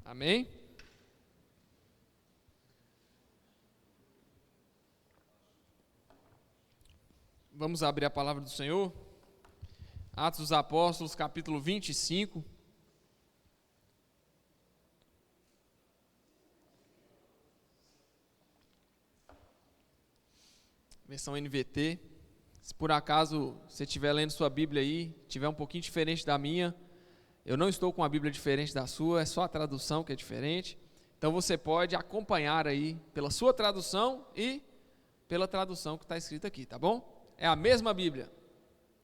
Amém? Vamos abrir a palavra do Senhor. Atos dos Apóstolos, capítulo 25. Versão NVT. Se por acaso você estiver lendo sua Bíblia aí, estiver um pouquinho diferente da minha, eu não estou com uma Bíblia diferente da sua, é só a tradução que é diferente. Então você pode acompanhar aí pela sua tradução e pela tradução que está escrita aqui, tá bom? É a mesma Bíblia.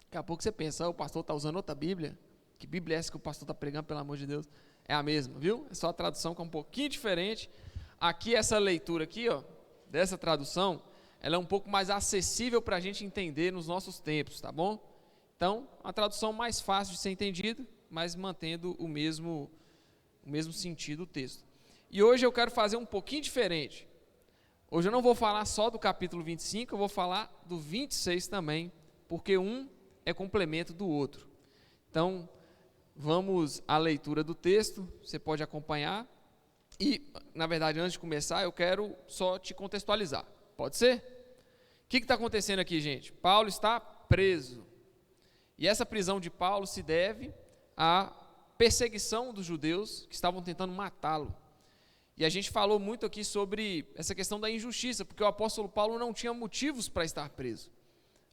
Daqui a pouco você pensa, o pastor está usando outra Bíblia. Que Bíblia é essa que o pastor está pregando, pelo amor de Deus? É a mesma, viu? É só a tradução que é um pouquinho diferente. Aqui essa leitura aqui, ó, dessa tradução, ela é um pouco mais acessível para a gente entender nos nossos tempos, tá bom? Então, a tradução mais fácil de ser entendida, mas mantendo o mesmo sentido do texto. E hoje eu quero fazer um pouquinho diferente. Hoje eu não vou falar só do capítulo 25, eu vou falar do 26 também, porque um é complemento do outro. Então, vamos à leitura do texto, você pode acompanhar. E, na verdade, antes de começar, eu quero só te contextualizar. Pode ser? O que está acontecendo aqui, gente? Paulo está preso. E essa prisão de Paulo se deve à perseguição dos judeus que estavam tentando matá-lo. E a gente falou muito aqui sobre essa questão da injustiça, porque o apóstolo Paulo não tinha motivos para estar preso.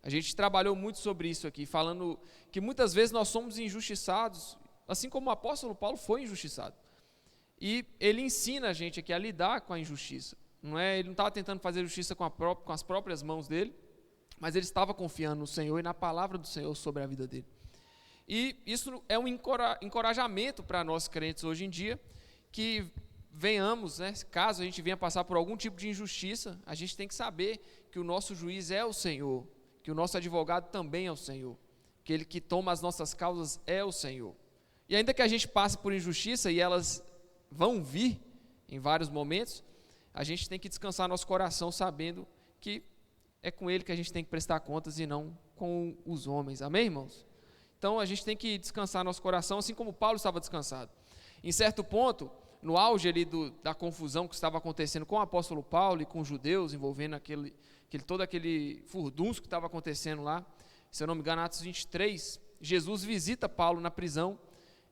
A gente trabalhou muito sobre isso aqui, falando que muitas vezes nós somos injustiçados, assim como o apóstolo Paulo foi injustiçado. E ele ensina a gente aqui a lidar com a injustiça. Ele não estava tentando fazer justiça com as próprias mãos dele, mas ele estava confiando no Senhor e na palavra do Senhor sobre a vida dele. E isso é um encorajamento para nós crentes hoje em dia, que venhamos, caso a gente venha passar por algum tipo de injustiça, a gente tem que saber que o nosso juiz é o Senhor, que o nosso advogado também é o Senhor, que ele que toma as nossas causas é o Senhor. E ainda que a gente passe por injustiça, e elas vão vir em vários momentos, a gente tem que descansar nosso coração sabendo que é com ele que a gente tem que prestar contas e não com os homens, amém, irmãos? Então a gente tem que descansar nosso coração, assim como Paulo estava descansado. Em certo ponto, no auge ali da confusão que estava acontecendo com o apóstolo Paulo e com os judeus, envolvendo todo aquele furdunço que estava acontecendo lá, se eu não me engano, Atos 23, Jesus visita Paulo na prisão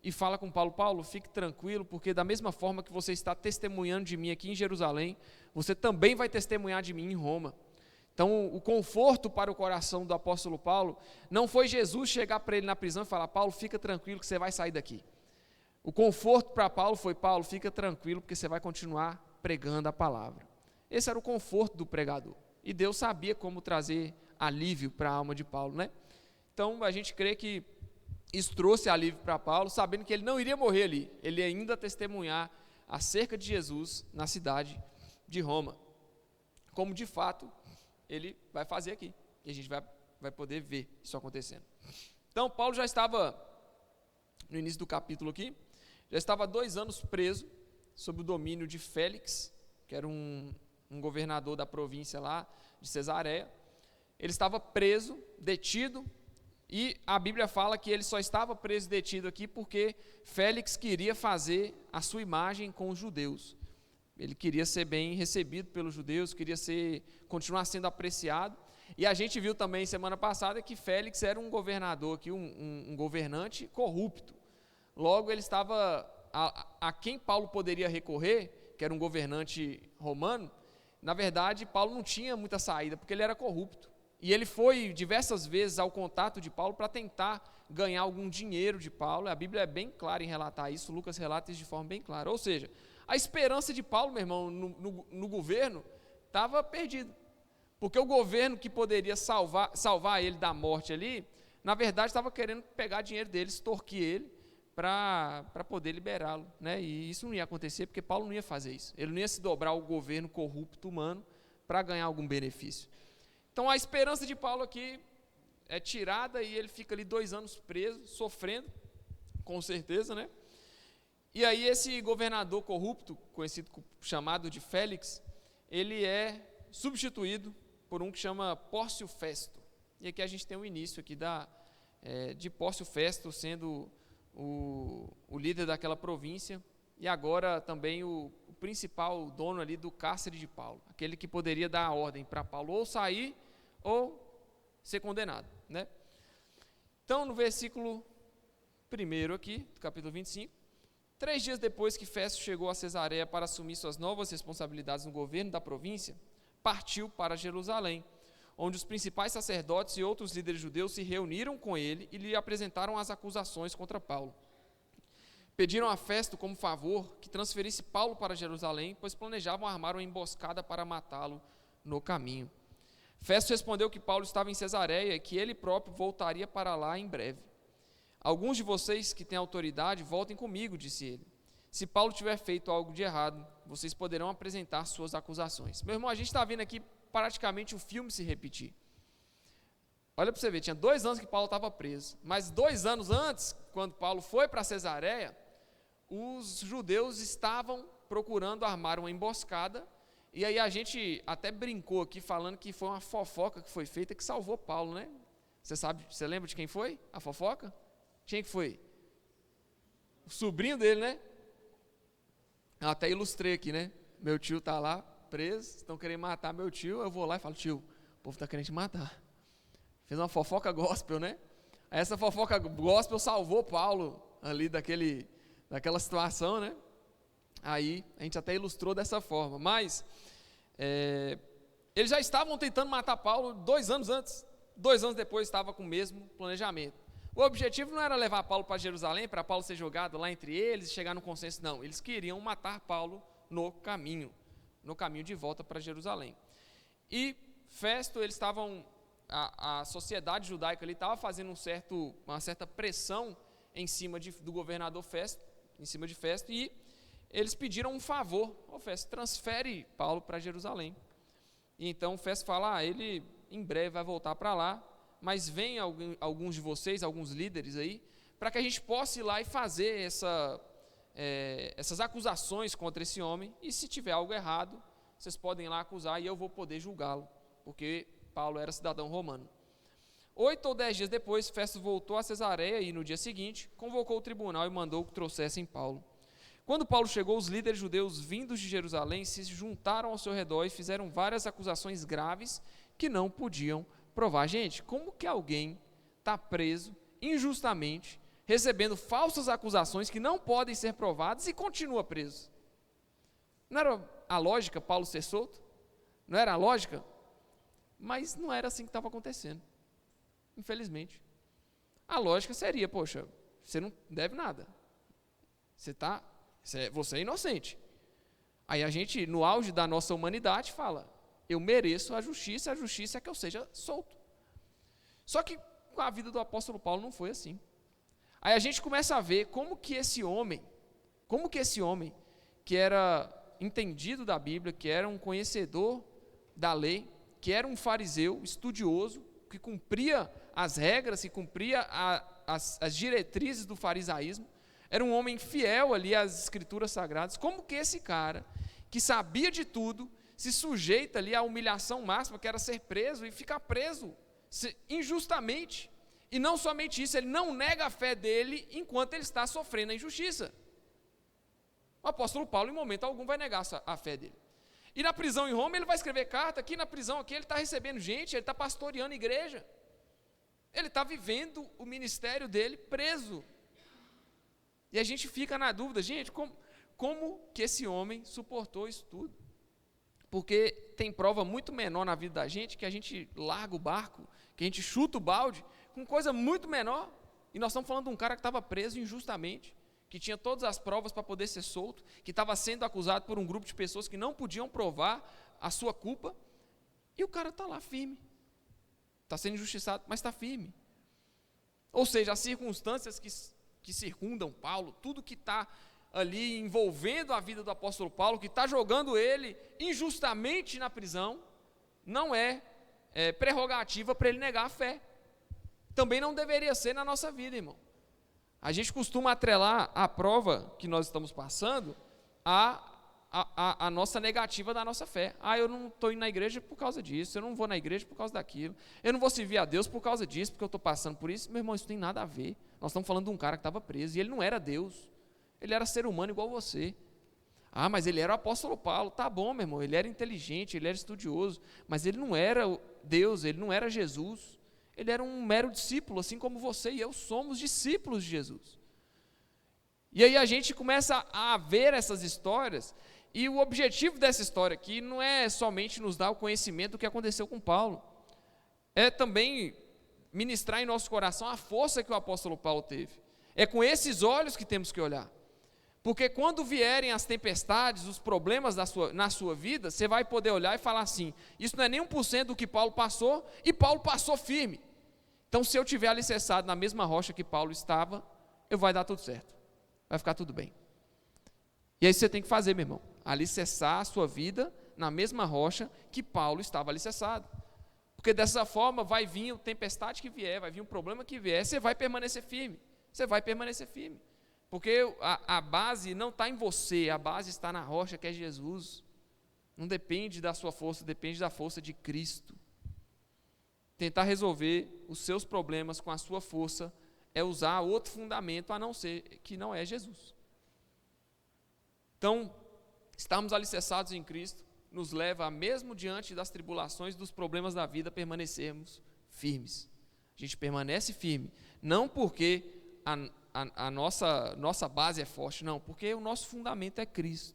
e fala com Paulo: Paulo, fique tranquilo, porque da mesma forma que você está testemunhando de mim aqui em Jerusalém, você também vai testemunhar de mim em Roma. Então, o conforto para o coração do apóstolo Paulo não foi Jesus chegar para ele na prisão e falar: Paulo, fica tranquilo que você vai sair daqui. O conforto para Paulo foi: Paulo, fica tranquilo porque você vai continuar pregando a palavra. Esse era o conforto do pregador. E Deus sabia como trazer alívio para a alma de Paulo, né? Então, a gente crê que isso trouxe alívio para Paulo, sabendo que ele não iria morrer ali, ele ainda testemunhar acerca de Jesus na cidade de Roma, como de fato ele vai fazer aqui, e a gente vai poder ver isso acontecendo. Então, Paulo já estava, no início do capítulo aqui, já estava 2 anos preso, sob o domínio de Félix, que era um governador da província lá de Cesareia. Ele estava preso, detido, e a Bíblia fala que ele só estava preso e detido aqui porque Félix queria fazer a sua imagem com os judeus. Ele queria ser bem recebido pelos judeus, queria continuar sendo apreciado. E a gente viu também semana passada que Félix era um governador aqui, um governante corrupto. Logo, ele estava a quem Paulo poderia recorrer, que era um governante romano. Na verdade, Paulo não tinha muita saída, porque ele era corrupto. E ele foi diversas vezes ao contato de Paulo para tentar ganhar algum dinheiro de Paulo. A Bíblia é bem clara em relatar isso, Lucas relata isso de forma bem clara. Ou seja, a esperança de Paulo, meu irmão, no governo, estava perdida. Porque o governo que poderia salvar ele da morte ali, na verdade estava querendo pegar dinheiro dele, extorquir ele, para poder liberá-lo, né? E isso não ia acontecer, porque Paulo não ia fazer isso. Ele não ia se dobrar ao governo corrupto humano para ganhar algum benefício. Então a esperança de Paulo aqui é tirada e ele fica ali 2 anos preso, sofrendo, com certeza, né? E aí esse governador corrupto, chamado de Félix, ele é substituído por um que chama Pórcio Festo. E aqui a gente tem o início aqui de Pórcio Festo sendo o líder daquela província, e agora também o principal dono ali do cárcere de Paulo, aquele que poderia dar a ordem para Paulo ou sair ou ser condenado, né? Então, no versículo 1 aqui, do capítulo 25, 3 dias depois que Festo chegou a Cesareia para assumir suas novas responsabilidades no governo da província, partiu para Jerusalém, onde os principais sacerdotes e outros líderes judeus se reuniram com ele e lhe apresentaram as acusações contra Paulo. Pediram a Festo como favor que transferisse Paulo para Jerusalém, pois planejavam armar uma emboscada para matá-lo no caminho. Festo respondeu que Paulo estava em Cesareia e que ele próprio voltaria para lá em breve. Alguns de vocês que têm autoridade, voltem comigo, disse ele. Se Paulo tiver feito algo de errado, vocês poderão apresentar suas acusações. Meu irmão, a gente está vendo aqui praticamente o filme se repetir. Olha para você ver, tinha 2 anos que Paulo estava preso, mas 2 anos antes, quando Paulo foi para Cesareia, os judeus estavam procurando armar uma emboscada, e aí a gente até brincou aqui falando que foi uma fofoca que foi feita que salvou Paulo, né? Você lembra de quem foi a fofoca? Quem que foi? O sobrinho dele, né? Eu até ilustrei aqui, né? Meu tio está lá preso, estão querendo matar meu tio, eu vou lá e falo, tio, o povo está querendo te matar. Fez uma fofoca gospel, né? Essa fofoca gospel salvou Paulo ali daquela situação, né? Aí a gente até ilustrou dessa forma, mas eles já estavam tentando matar Paulo 2 anos antes, 2 anos depois estava com o mesmo planejamento. O objetivo não era levar Paulo para Jerusalém, para Paulo ser jogado lá entre eles e chegar no consenso, não, eles queriam matar Paulo no caminho de volta para Jerusalém. E Festo, eles estavam, a sociedade judaica ali estava fazendo uma certa pressão em cima do governador Festo, em cima de Festo, e eles pediram um favor, Festo, transfere Paulo para Jerusalém. E então Festo fala, ele em breve vai voltar para lá, mas vem alguns de vocês, alguns líderes aí, para que a gente possa ir lá e fazer essas acusações contra esse homem, e se tiver algo errado, vocês podem ir lá acusar e eu vou poder julgá-lo, porque Paulo era cidadão romano. 8 ou 10 dias depois, Festo voltou a Cesareia e no dia seguinte, convocou o tribunal e mandou que trouxessem Paulo. Quando Paulo chegou, os líderes judeus vindos de Jerusalém se juntaram ao seu redor e fizeram várias acusações graves que não podiam provar. Gente, como que alguém está preso injustamente, recebendo falsas acusações que não podem ser provadas e continua preso? Não era a lógica Paulo ser solto? Não era a lógica? Mas não era assim que estava acontecendo, infelizmente. A lógica seria, poxa, você não deve nada, você é inocente. Aí a gente, no auge da nossa humanidade, fala, eu mereço a justiça é que eu seja solto. Só que com a vida do apóstolo Paulo não foi assim. Aí a gente começa a ver como que esse homem que era entendido da Bíblia, que era um conhecedor da lei, que era um fariseu estudioso, que cumpria as regras, que cumpria as diretrizes do farisaísmo, era um homem fiel ali às escrituras sagradas, como que esse cara, que sabia de tudo, se sujeita ali à humilhação máxima, que era ser preso e ficar preso injustamente, e não somente isso, ele não nega a fé dele enquanto ele está sofrendo a injustiça. O apóstolo Paulo, em momento algum, vai negar a fé dele. E na prisão em Roma, ele vai escrever carta, aqui na prisão, aqui, ele está recebendo gente, ele está pastoreando a igreja, ele está vivendo o ministério dele preso. E a gente fica na dúvida, gente, como que esse homem suportou isso tudo? Porque tem prova muito menor na vida da gente, que a gente larga o barco, que a gente chuta o balde, com coisa muito menor. E nós estamos falando de um cara que estava preso injustamente, que tinha todas as provas para poder ser solto, que estava sendo acusado por um grupo de pessoas que não podiam provar a sua culpa, e o cara está lá firme, está sendo injustiçado, mas está firme. Ou seja, as circunstâncias que circundam Paulo, tudo que está ali envolvendo a vida do apóstolo Paulo, que está jogando ele injustamente na prisão, não é prerrogativa para ele negar a fé. Também não deveria ser na nossa vida, irmão. A gente costuma atrelar a prova que nós estamos passando a nossa negativa da nossa fé. Eu não estou indo na igreja por causa disso, eu não vou na igreja por causa daquilo, eu não vou servir a Deus por causa disso, porque eu estou passando por isso. Meu irmão, isso não tem nada a ver. Nós estamos falando de um cara que estava preso, e ele não era Deus. Ele era ser humano igual você. Ah, mas ele era o apóstolo Paulo. Tá bom, meu irmão, ele era inteligente, ele era estudioso, mas ele não era Deus, ele não era Jesus. Ele era um mero discípulo, assim como você e eu somos discípulos de Jesus. E aí a gente começa a ver essas histórias, e o objetivo dessa história aqui não é somente nos dar o conhecimento do que aconteceu com Paulo, é também ministrar em nosso coração a força que o apóstolo Paulo teve. É com esses olhos que temos que olhar. Porque quando vierem as tempestades, os problemas na sua vida, você vai poder olhar e falar assim, isso não é nem 1% do que Paulo passou, e Paulo passou firme. Então, se eu estiver alicerçado na mesma rocha que Paulo estava, vai dar tudo certo, vai ficar tudo bem. E aí você tem que fazer, meu irmão, alicerçar a sua vida na mesma rocha que Paulo estava alicerçado. Porque dessa forma vai vir a tempestade que vier, vai vir um problema que vier, você vai permanecer firme, Porque a base não está em você, a base está na rocha que é Jesus. Não depende da sua força, depende da força de Cristo. Tentar resolver os seus problemas com a sua força é usar outro fundamento a não ser que não é Jesus. Então, estarmos alicerçados em Cristo nos leva a, mesmo diante das tribulações, dos problemas da vida, permanecermos firmes. A gente permanece firme, não porque a nossa base é forte, não, porque o nosso fundamento é Cristo.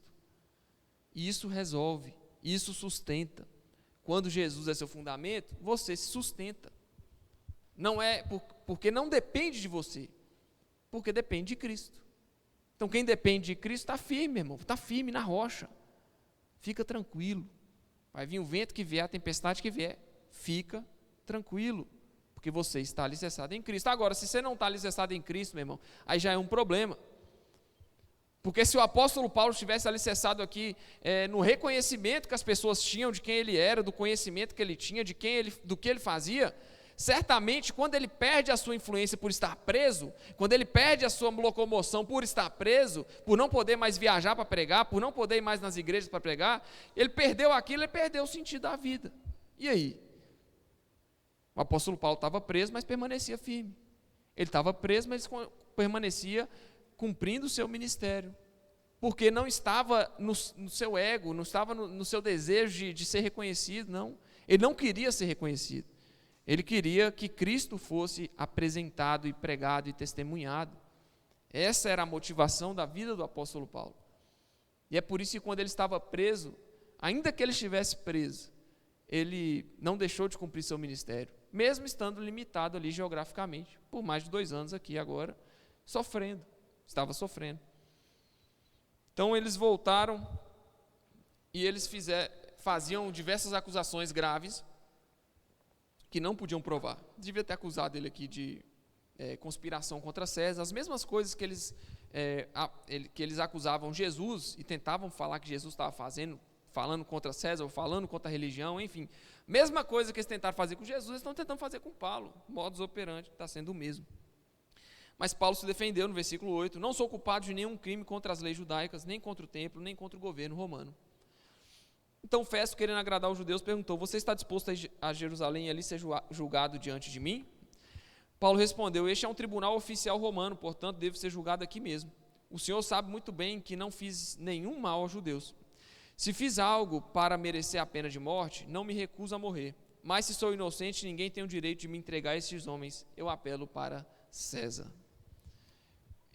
E isso resolve, isso sustenta. Quando Jesus é seu fundamento, você se sustenta. Não é porque não depende de você, porque depende de Cristo. Então quem depende de Cristo está firme, irmão, está firme na rocha. Fica tranquilo. Vai vir o vento que vier, a tempestade que vier, fica tranquilo, porque você está alicerçado em Cristo. Agora, se você não está alicerçado em Cristo, meu irmão, aí já é um problema. Porque se o apóstolo Paulo estivesse alicerçado aqui no reconhecimento que as pessoas tinham de quem ele era, do conhecimento que ele tinha, do que ele fazia, certamente quando ele perde a sua influência por estar preso, quando ele perde a sua locomoção por estar preso, por não poder mais viajar para pregar, por não poder ir mais nas igrejas para pregar, ele perdeu aquilo, ele perdeu o sentido da vida. E aí? O apóstolo Paulo estava preso, mas permanecia firme. Ele estava preso, mas permanecia cumprindo o seu ministério, porque não estava no seu ego, não estava no seu desejo de ser reconhecido, não. Ele não queria ser reconhecido. Ele queria que Cristo fosse apresentado e pregado e testemunhado. Essa era a motivação da vida do apóstolo Paulo. E é por isso que quando ele estava preso, ainda que ele estivesse preso, ele não deixou de cumprir seu ministério, mesmo estando limitado ali geograficamente, por mais de 2 anos aqui agora, estava sofrendo. Então eles voltaram e eles faziam diversas acusações graves que não podiam provar. Devia ter acusado ele aqui de conspiração contra César, as mesmas coisas que eles acusavam Jesus e tentavam falar que Jesus estava falando contra César, ou falando contra a religião, enfim. Mesma coisa que eles tentaram fazer com Jesus, eles estão tentando fazer com Paulo. O modus operandi está sendo o mesmo. Mas Paulo se defendeu no versículo 8, não sou culpado de nenhum crime contra as leis judaicas, nem contra o templo, nem contra o governo romano. Então Festo, querendo agradar os judeus, perguntou, você está disposto a Jerusalém e ali ser julgado diante de mim? Paulo respondeu, este é um tribunal oficial romano, portanto devo ser julgado aqui mesmo. O Senhor sabe muito bem que não fiz nenhum mal aos judeus. Se fiz algo para merecer a pena de morte, não me recuso a morrer. Mas se sou inocente, ninguém tem o direito de me entregar a estes homens. Eu apelo para César.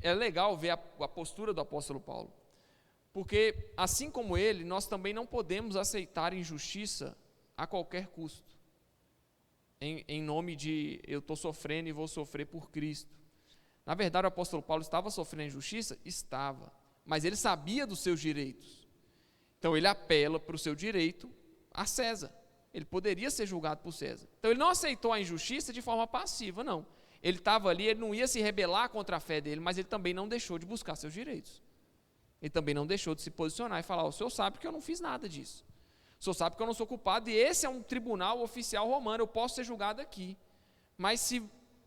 É legal ver a postura do apóstolo Paulo, porque assim como ele, nós também não podemos aceitar injustiça a qualquer custo, em nome de eu estou sofrendo e vou sofrer por Cristo. Na verdade o apóstolo Paulo estava sofrendo injustiça? Estava, mas ele sabia dos seus direitos, então ele apela para o seu direito a César, ele poderia ser julgado por César, então ele não aceitou a injustiça de forma passiva, não. Ele estava ali, ele não ia se rebelar contra a fé dele, mas ele também não deixou de buscar seus direitos. Ele também não deixou de se posicionar e falar, o senhor sabe que eu não fiz nada disso. O senhor sabe que eu não sou culpado e esse é um tribunal oficial romano, eu posso ser julgado aqui. Mas se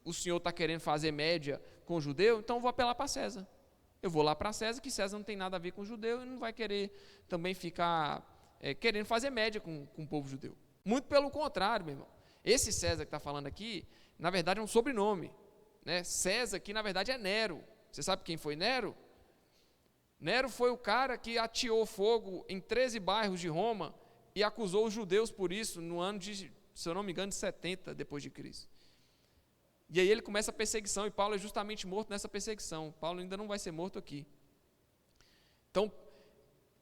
o senhor está querendo fazer média com o judeu, então eu vou apelar para César. Eu vou lá para César, que César não tem nada a ver com o judeu e não vai querer também ficar querendo fazer média com o povo judeu. Muito pelo contrário, meu irmão. Esse César que está falando aqui, na verdade é um sobrenome, né? César aqui na verdade é Nero. Você sabe quem foi Nero? Nero foi o cara que ateou fogo em 13 bairros de Roma e acusou os judeus por isso no ano de, se eu não me engano, de 70 depois de Cristo. E aí ele começa a perseguição e Paulo é justamente morto nessa perseguição. Paulo ainda não vai ser morto aqui. Então,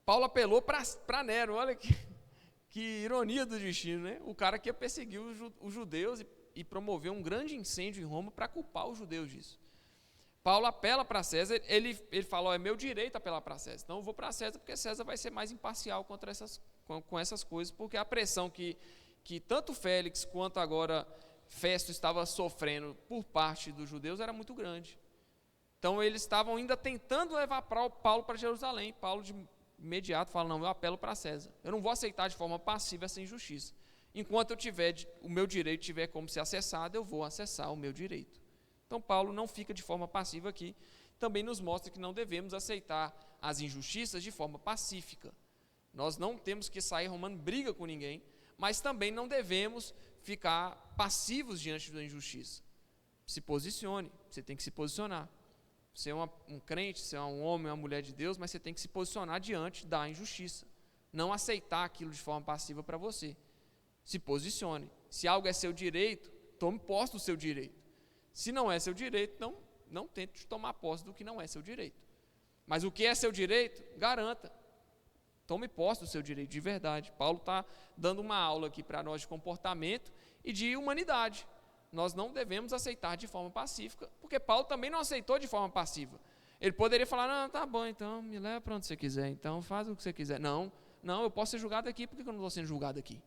Paulo apelou para Nero, olha que ironia do destino, né? O cara que ia perseguir os judeus e promover um grande incêndio em Roma para culpar os judeus disso. Paulo apela para César, ele fala, é meu direito apelar para César, então eu vou para César porque César vai ser mais imparcial com essas coisas, porque a pressão que tanto Félix quanto agora Festo estava sofrendo por parte dos judeus era muito grande. Então eles estavam ainda tentando levar Paulo para Jerusalém. Paulo de imediato fala, não, eu apelo para César, eu não vou aceitar de forma passiva essa injustiça. Enquanto o meu direito tiver como ser acessado, eu vou acessar o meu direito. Então Paulo não fica de forma passiva aqui, também nos mostra que não devemos aceitar as injustiças de forma pacífica. Nós não temos que sair arrumando briga com ninguém, mas também não devemos ficar passivos diante da injustiça. Se posicione, você tem que se posicionar. Você é um crente, você é um homem, uma mulher de Deus, mas você tem que se posicionar diante da injustiça. Não aceitar aquilo de forma passiva para você. Se posicione. Se algo é seu direito, tome posse do seu direito. Se não é seu direito, não tente tomar posse do que não é seu direito. Mas o que é seu direito, garanta. Tome posse do seu direito de verdade. Paulo está dando uma aula aqui para nós de comportamento e de humanidade. Nós não devemos aceitar de forma pacífica, porque Paulo também não aceitou de forma passiva. Ele poderia falar, não, tá bom, então me leva para onde você quiser, então faz o que você quiser. Não, eu posso ser julgado aqui, por que eu não estou sendo julgado aqui?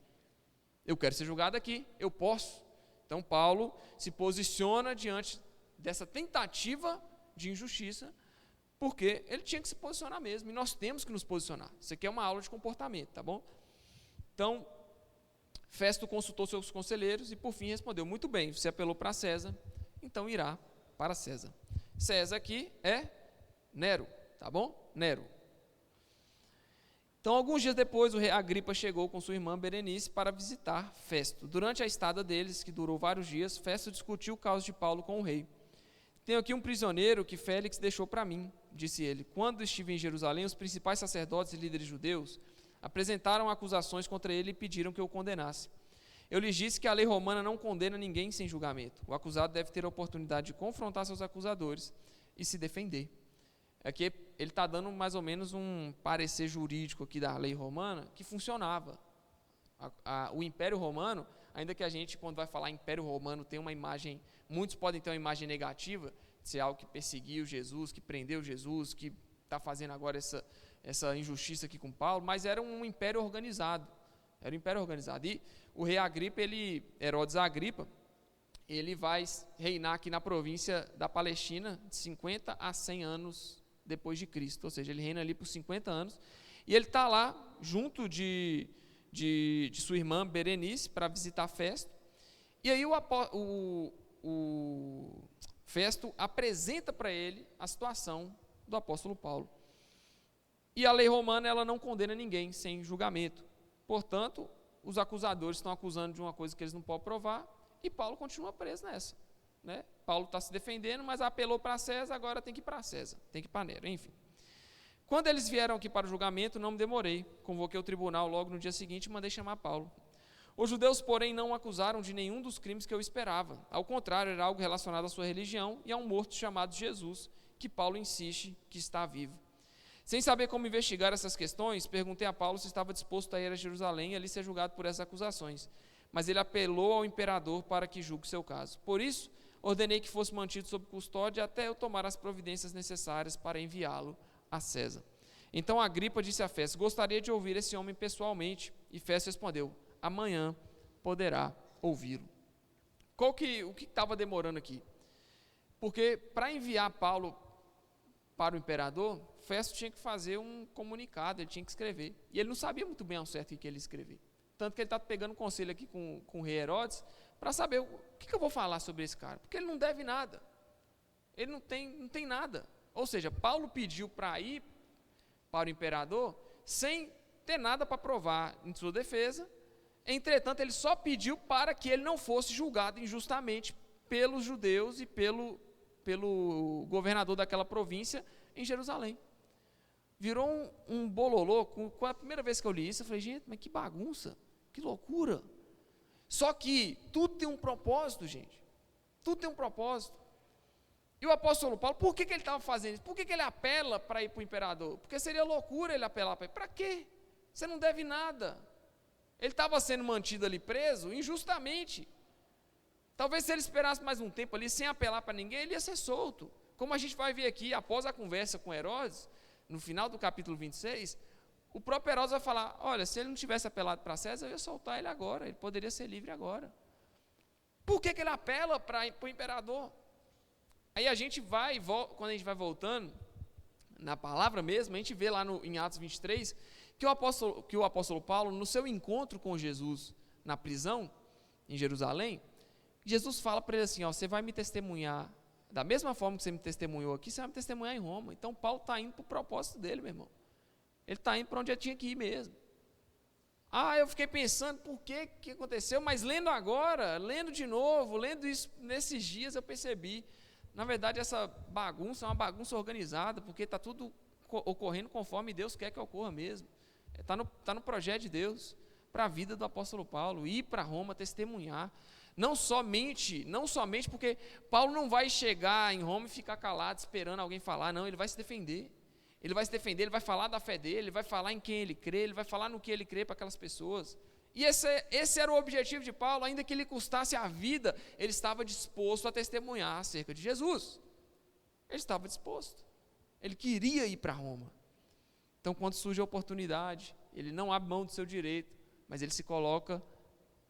Eu quero ser julgado aqui, eu posso. Então Paulo se posiciona diante dessa tentativa de injustiça, porque ele tinha que se posicionar mesmo, e nós temos que nos posicionar. Isso aqui é uma aula de comportamento, tá bom? Então, Festo consultou seus conselheiros e por fim respondeu, muito bem, você apelou para César, então irá para César. César aqui é Nero, tá bom? Nero. Então, alguns dias depois, o rei Agripa chegou com sua irmã Berenice para visitar Festo. Durante a estada deles, que durou vários dias, Festo discutiu o caso de Paulo com o rei. Tenho aqui um prisioneiro que Félix deixou para mim, disse ele. Quando estive em Jerusalém, os principais sacerdotes e líderes judeus apresentaram acusações contra ele e pediram que eu o condenasse. Eu lhes disse que a lei romana não condena ninguém sem julgamento. O acusado deve ter a oportunidade de confrontar seus acusadores e se defender. Aqui ele está dando mais ou menos um parecer jurídico aqui da lei romana que funcionava. O Império Romano, ainda que a gente, quando vai falar Império Romano, tem uma imagem, muitos podem ter uma imagem negativa, de ser algo que perseguiu Jesus, que prendeu Jesus, que está fazendo agora essa injustiça aqui com Paulo, mas era um império organizado. Era um império organizado. E o rei Agripa, Herodes Agripa, ele vai reinar aqui na província da Palestina de 50 a 100 anos depois de Cristo, ou seja, ele reina ali por 50 anos, e ele está lá junto de sua irmã Berenice para visitar Festo, e aí o Festo apresenta para ele a situação do apóstolo Paulo. E a lei romana, ela não condena ninguém sem julgamento, portanto, os acusadores estão acusando de uma coisa que eles não podem provar, e Paulo continua preso nessa. Né? Paulo está se defendendo, mas apelou para César, agora tem que ir para César, tem que ir para Nero, enfim. Quando eles vieram aqui para o julgamento, não me demorei, convoquei o tribunal logo no dia seguinte e mandei chamar Paulo. Os judeus, porém, não o acusaram de nenhum dos crimes que eu esperava, ao contrário, era algo relacionado à sua religião e a um morto chamado Jesus, que Paulo insiste que está vivo. Sem saber como investigar essas questões, perguntei a Paulo se estava disposto a ir a Jerusalém e ali ser julgado por essas acusações, mas ele apelou ao imperador para que julgue seu caso. Por isso, ordenei que fosse mantido sob custódia até eu tomar as providências necessárias para enviá-lo a César. Então Agripa disse a Festo, gostaria de ouvir esse homem pessoalmente. E Festo respondeu, amanhã poderá ouvi-lo. O que estava demorando aqui? Porque para enviar Paulo para o imperador, Festo tinha que fazer um comunicado, ele tinha que escrever. E ele não sabia muito bem ao certo o que ele ia escrever. Tanto que ele está pegando conselho aqui com o rei Herodes, para saber o que eu vou falar sobre esse cara, porque ele não deve nada, ele não tem nada, ou seja, Paulo pediu para ir para o imperador, sem ter nada para provar em sua defesa, entretanto ele só pediu para que ele não fosse julgado injustamente pelos judeus e pelo governador daquela província em Jerusalém. virou um bololô. Com a primeira vez que eu li isso, eu falei, gente, mas que bagunça, que loucura. Só que tudo tem um propósito, gente. Tudo tem um propósito. E o apóstolo Paulo, por que ele estava fazendo isso? Por que ele apela para ir para o imperador? Porque seria loucura ele apelar para ele. Para quê? Você não deve nada. Ele estava sendo mantido ali preso injustamente. Talvez se ele esperasse mais um tempo ali, sem apelar para ninguém, ele ia ser solto. Como a gente vai ver aqui, após a conversa com Herodes, no final do capítulo 26, o próprio Herodes vai falar, olha, se ele não tivesse apelado para César, eu ia soltar ele agora, ele poderia ser livre agora. Por que ele apela para o imperador? Aí a gente vai, quando a gente vai voltando, na palavra mesmo, a gente vê lá em Atos 23, que o apóstolo Paulo, no seu encontro com Jesus na prisão, em Jerusalém, Jesus fala para ele assim, ó, você vai me testemunhar, da mesma forma que você me testemunhou aqui, você vai me testemunhar em Roma. Então Paulo está indo para o propósito dele, meu irmão. Ele está indo para onde ele tinha que ir mesmo. Eu fiquei pensando por que aconteceu, mas lendo agora, lendo de novo, lendo isso nesses dias, eu percebi, na verdade essa bagunça é uma bagunça organizada, porque está tudo ocorrendo conforme Deus quer que ocorra mesmo. Está no projeto de Deus, para a vida do apóstolo Paulo, ir para Roma, testemunhar. Não somente porque Paulo não vai chegar em Roma e ficar calado esperando alguém falar, não, ele vai se defender. Ele vai se defender, ele vai falar da fé dele, ele vai falar em quem ele crê, ele vai falar no que ele crê para aquelas pessoas. E esse era o objetivo de Paulo, ainda que lhe custasse a vida, ele estava disposto a testemunhar acerca de Jesus. Ele estava disposto. Ele queria ir para Roma. Então, quando surge a oportunidade, ele não abre mão do seu direito, mas ele se coloca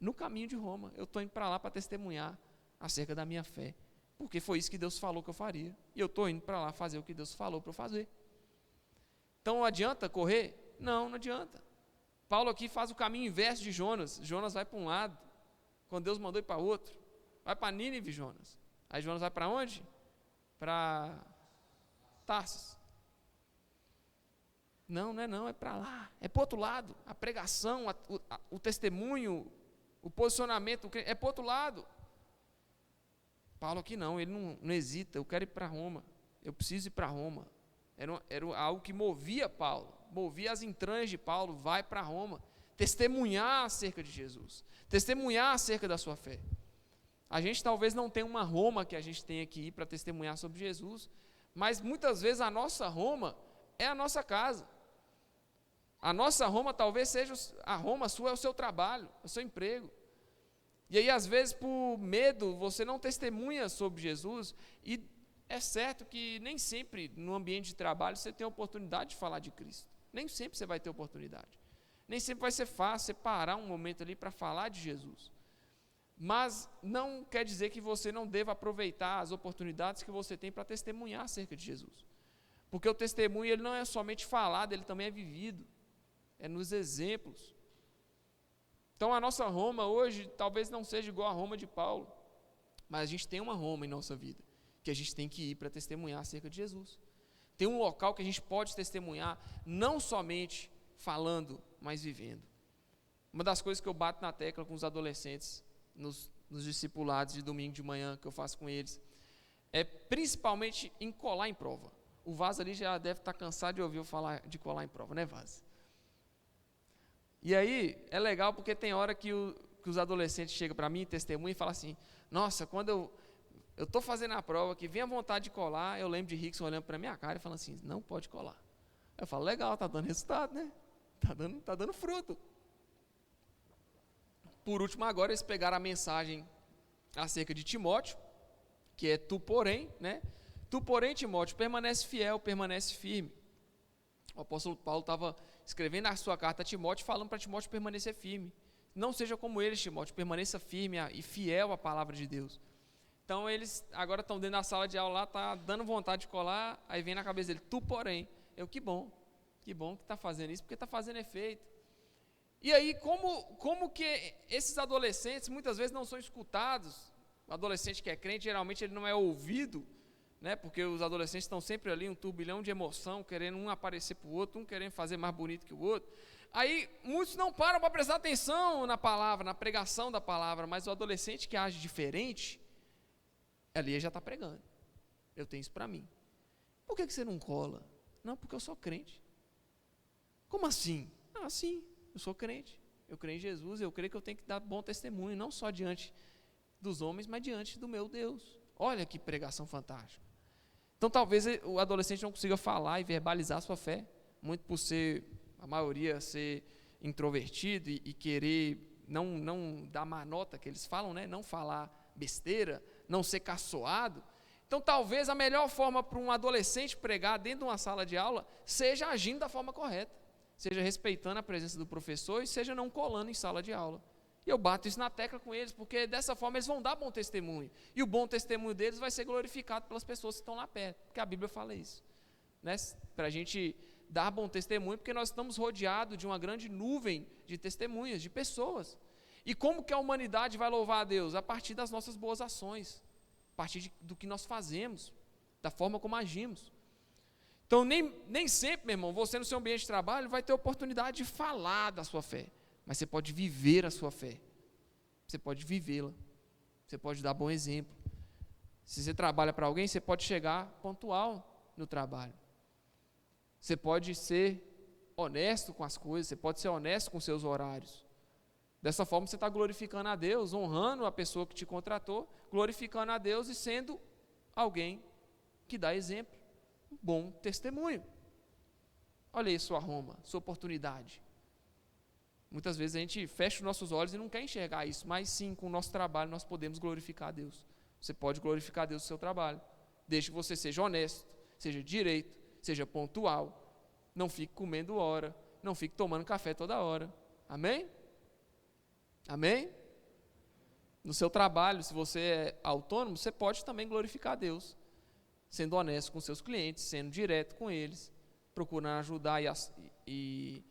no caminho de Roma. Eu estou indo para lá para testemunhar acerca da minha fé, porque foi isso que Deus falou que eu faria, e eu estou indo para lá fazer o que Deus falou para eu fazer. Então adianta correr? Não adianta. Paulo aqui faz o caminho inverso de Jonas. Jonas vai para um lado, quando Deus mandou ir para outro. Vai para Nínive, Jonas. Aí Jonas vai para onde? Para Tarsis. Não é para lá, é para o outro lado. A pregação, o testemunho, o posicionamento, é para o outro lado. Paulo aqui não, ele não hesita, eu quero ir para Roma, eu preciso ir para Roma. Era algo que movia Paulo, movia as entranhas de Paulo, vai para Roma, testemunhar acerca de Jesus, testemunhar acerca da sua fé. A gente talvez não tenha uma Roma que a gente tenha que ir para testemunhar sobre Jesus, mas muitas vezes a nossa Roma é a nossa casa. A nossa Roma talvez seja a Roma sua, é o seu trabalho, é o seu emprego. E aí às vezes por medo você não testemunha sobre Jesus, e é certo que nem sempre no ambiente de trabalho você tem a oportunidade de falar de Cristo. Nem sempre você vai ter oportunidade. Nem sempre vai ser fácil você parar um momento ali para falar de Jesus. Mas não quer dizer que você não deva aproveitar as oportunidades que você tem para testemunhar acerca de Jesus. Porque o testemunho ele não é somente falado, ele também é vivido. É nos exemplos. Então a nossa Roma hoje talvez não seja igual a Roma de Paulo, mas a gente tem uma Roma em nossa vida, que a gente tem que ir para testemunhar acerca de Jesus. Tem um local que a gente pode testemunhar, não somente falando, mas vivendo. Uma das coisas que eu bato na tecla com os adolescentes, nos discipulados de domingo de manhã que eu faço com eles, é principalmente em colar em prova. O Vaz ali já deve estar cansado de ouvir eu falar de colar em prova, né, Vaz? E aí, é legal porque tem hora que os adolescentes chegam para mim e testemunham e falam assim, nossa, quando eu estou fazendo a prova, que vem a vontade de colar, eu lembro de Rickson olhando para a minha cara e falando assim, não pode colar. Eu falo, legal, está dando resultado, né? Está dando fruto. Por último, agora eles pegaram a mensagem acerca de Timóteo, que é tu porém, né? Tu porém, Timóteo, permanece fiel, permanece firme. O apóstolo Paulo estava escrevendo a sua carta a Timóteo, falando para Timóteo permanecer firme. Não seja como eles, Timóteo, permaneça firme e fiel à palavra de Deus. Então eles agora estão dentro da sala de aula lá, está dando vontade de colar, aí vem na cabeça dele, tu porém. Que bom que está fazendo isso, porque está fazendo efeito. E aí, como que esses adolescentes muitas vezes não são escutados? O adolescente que é crente, geralmente ele não é ouvido, né? Porque os adolescentes estão sempre ali, um turbilhão de emoção, querendo um aparecer para o outro, um querendo fazer mais bonito que o outro. Aí, muitos não param para prestar atenção na palavra, na pregação da palavra, mas o adolescente que age diferente, ali já está pregando. Eu tenho isso para mim. Por que você não cola? Não, porque eu sou crente. Como assim? Ah, sim, eu sou crente, eu creio em Jesus, eu creio que eu tenho que dar bom testemunho, não só diante dos homens, mas diante do meu Deus. Olha que pregação fantástica. Então talvez o adolescente não consiga falar e verbalizar a sua fé, muito por ser, a maioria, ser introvertido e querer não dar má nota que eles falam, né? Não falar besteira, não ser caçoado. Então talvez a melhor forma para um adolescente pregar dentro de uma sala de aula seja agindo da forma correta, seja respeitando a presença do professor e seja não colando em sala de aula. E eu bato isso na tecla com eles, porque dessa forma eles vão dar bom testemunho. E o bom testemunho deles vai ser glorificado pelas pessoas que estão lá perto, porque a Bíblia fala isso, né? Para a gente dar bom testemunho, porque nós estamos rodeados de uma grande nuvem de testemunhas, de pessoas. E como que a humanidade vai louvar a Deus? A partir das nossas boas ações, a partir do que nós fazemos, da forma como agimos. Então nem sempre, meu irmão, você no seu ambiente de trabalho vai ter oportunidade de falar da sua fé, mas você pode viver a sua fé, você pode vivê-la, você pode dar bom exemplo. Se você trabalha para alguém, você pode chegar pontual no trabalho, você pode ser honesto com as coisas, você pode ser honesto com seus horários. Dessa forma você está glorificando a Deus, honrando a pessoa que te contratou, glorificando a Deus e sendo alguém que dá exemplo, um bom testemunho. Olha aí sua Roma, sua oportunidade. Muitas vezes a gente fecha os nossos olhos e não quer enxergar isso, mas sim, com o nosso trabalho nós podemos glorificar a Deus. Você pode glorificar a Deus no seu trabalho, desde que você seja honesto, seja direito, seja pontual, não fique comendo hora, não fique tomando café toda hora. Amém? Amém? No seu trabalho, se você é autônomo, você pode também glorificar a Deus, sendo honesto com seus clientes, sendo direto com eles, procurando ajudar e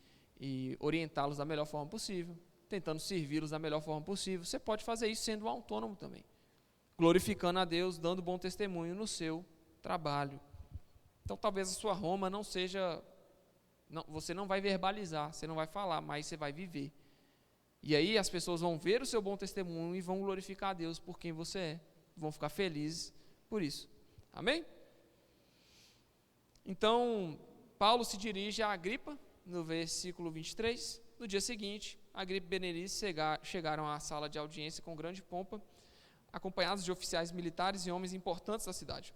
orientá-los da melhor forma possível, tentando servi-los da melhor forma possível. Você pode fazer isso sendo um autônomo também, glorificando a Deus, dando bom testemunho no seu trabalho. Então talvez a sua Roma não seja, você não vai verbalizar, você não vai falar, mas você vai viver. E aí as pessoas vão ver o seu bom testemunho e vão glorificar a Deus por quem você é, vão ficar felizes por isso. Amém? Então, Paulo se dirige a Agripa, no versículo 23, no dia seguinte, Agripa e Berenice chegaram à sala de audiência com grande pompa, acompanhados de oficiais militares e homens importantes da cidade.